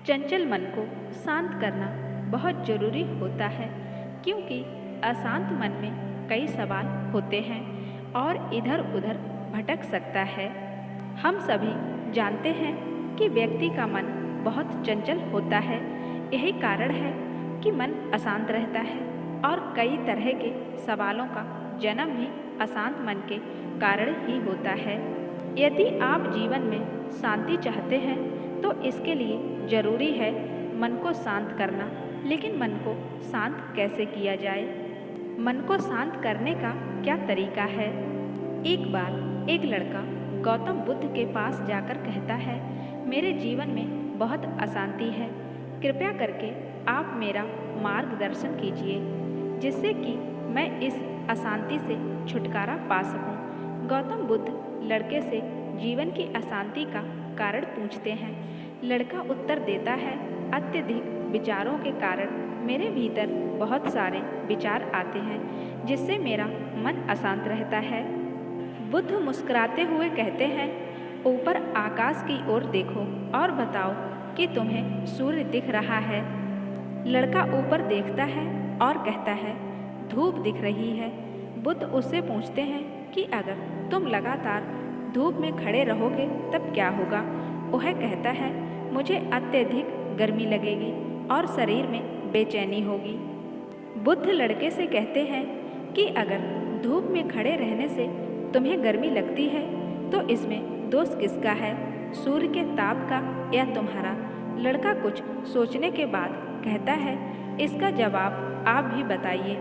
चंचल मन को शांत करना बहुत ज़रूरी होता है, क्योंकि अशांत मन में कई सवाल होते हैं और इधर उधर भटक सकता है। हम सभी जानते हैं कि व्यक्ति का मन बहुत चंचल होता है। यही कारण है कि मन अशांत रहता है और कई तरह के सवालों का जन्म भी अशांत मन के कारण ही होता है। यदि आप जीवन में शांति चाहते हैं तो इसके लिए ज़रूरी है मन को शांत करना। लेकिन मन को शांत कैसे किया जाए? मन को शांत करने का क्या तरीका है? एक बार एक लड़का गौतम बुद्ध के पास जाकर कहता है, मेरे जीवन में बहुत अशांति है, कृपया करके आप मेरा मार्गदर्शन कीजिए जिससे कि मैं इस अशांति से छुटकारा पा सकूं। गौतम बुद्ध लड़के से जीवन की अशांति का कारण पूछते हैं। लड़का उत्तर देता है, अत्यधिक विचारों के कारण मेरे भीतर बहुत सारे विचार आते हैं जिससे मेरा मन अशांत रहता है। बुद्ध मुस्कुराते हुए कहते हैं, ऊपर आकाश की ओर देखो और बताओ कि तुम्हें सूर्य दिख रहा है। लड़का ऊपर देखता है और कहता है, धूप दिख रही है। बुद्ध उससे पूछते हैं कि अगर तुम लगातार धूप में खड़े रहोगे तब क्या होगा? वह कहता है, मुझे अत्यधिक गर्मी लगेगी और शरीर में बेचैनी होगी। बुद्ध लड़के से कहते हैं कि अगर धूप में खड़े रहने से तुम्हें गर्मी लगती है तो इसमें दोष किसका है, सूर्य के ताप का या तुम्हारा? लड़का कुछ सोचने के बाद कहता है, इसका जवाब आप भी बताइए।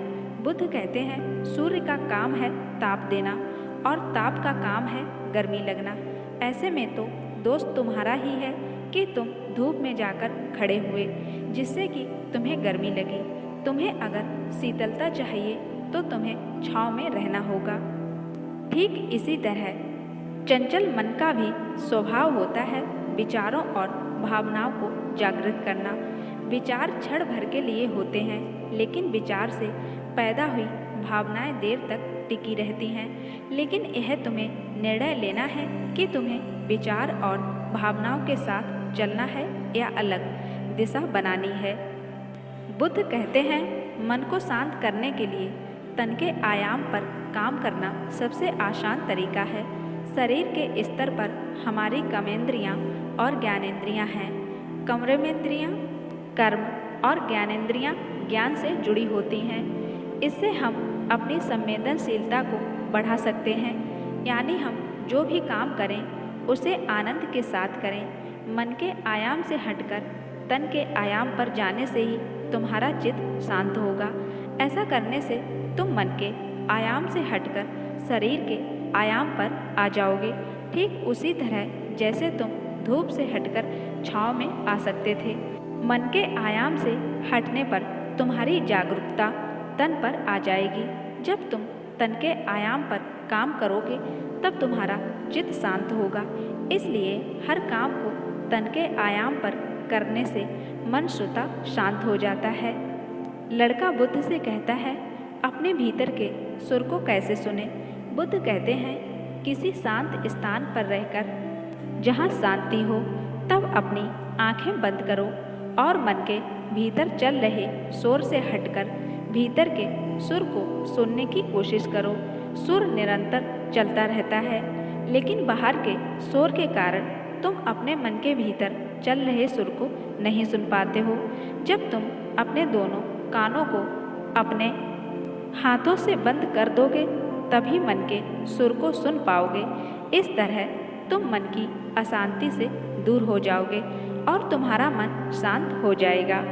बुद्ध कहते हैं, सूर्य का काम है ताप देना और ताप का काम है गर्मी लगना। ऐसे में तो दोष तुम्हारा ही है कि तुम धूप में जाकर खड़े हुए जिससे कि तुम्हें गर्मी लगी। तुम्हें अगर शीतलता चाहिए तो तुम्हें छांव में रहना होगा। ठीक इसी तरह चंचल मन का भी स्वभाव होता है विचारों और भावनाओं को जागृत करना। विचार क्षण भर के लिए होते हैं, लेकिन विचार से पैदा हुई भावनाएं देर तक टिकी रहती हैं। लेकिन यह तुम्हें निर्णय लेना है कि तुम्हें विचार और भावनाओं के साथ चलना है या अलग दिशा बनानी है। बुद्ध कहते हैं, मन को शांत करने के लिए तन के आयाम पर काम करना सबसे आसान तरीका है। शरीर के स्तर पर हमारी कर्मेंद्रियाँ और ज्ञानेंद्रियाँ हैं। कर्मेंद्रियाँ कर्म और ज्ञानेंद्रियाँ ज्ञान से जुड़ी होती हैं। इससे हम अपनी संवेदनशीलता को बढ़ा सकते हैं, यानी हम जो भी काम करें उसे आनंद के साथ करें। मन के आयाम से हटकर तन के आयाम पर जाने से ही तुम्हारा चित्त शांत होगा। ऐसा करने से तुम मन के आयाम से हटकर शरीर के आयाम पर आ जाओगे। ठीक उसी तरह जैसे तुम धूप से हटकर छांव में आ सकते थे। मन के आयाम से हटने पर तुम्हारी जागरूकता तन पर आ जाएगी। जब तुम तन के आयाम पर काम करोगे तब तुम्हारा चित्त शांत होगा। इसलिए हर काम को तन के आयाम पर करने से मन स्वतः शांत हो जाता है। लड़का बुद्ध से कहता है, अपने भीतर के सुर को कैसे सुने? बुद्ध कहते हैं, किसी शांत स्थान पर रहकर जहाँ शांति हो तब अपनी आंखें बंद करो और मन के भीतर चल रहे शोर से हटकर भीतर के सुर को सुनने की कोशिश करो। सुर निरंतर चलता रहता है, लेकिन बाहर के शोर के कारण तुम अपने मन के भीतर चल रहे सुर को नहीं सुन पाते हो। जब तुम अपने दोनों कानों को अपने हाथों से बंद कर दोगे तभी मन के सुर को सुन पाओगे। इस तरह तुम मन की अशांति से दूर हो जाओगे और तुम्हारा मन शांत हो जाएगा।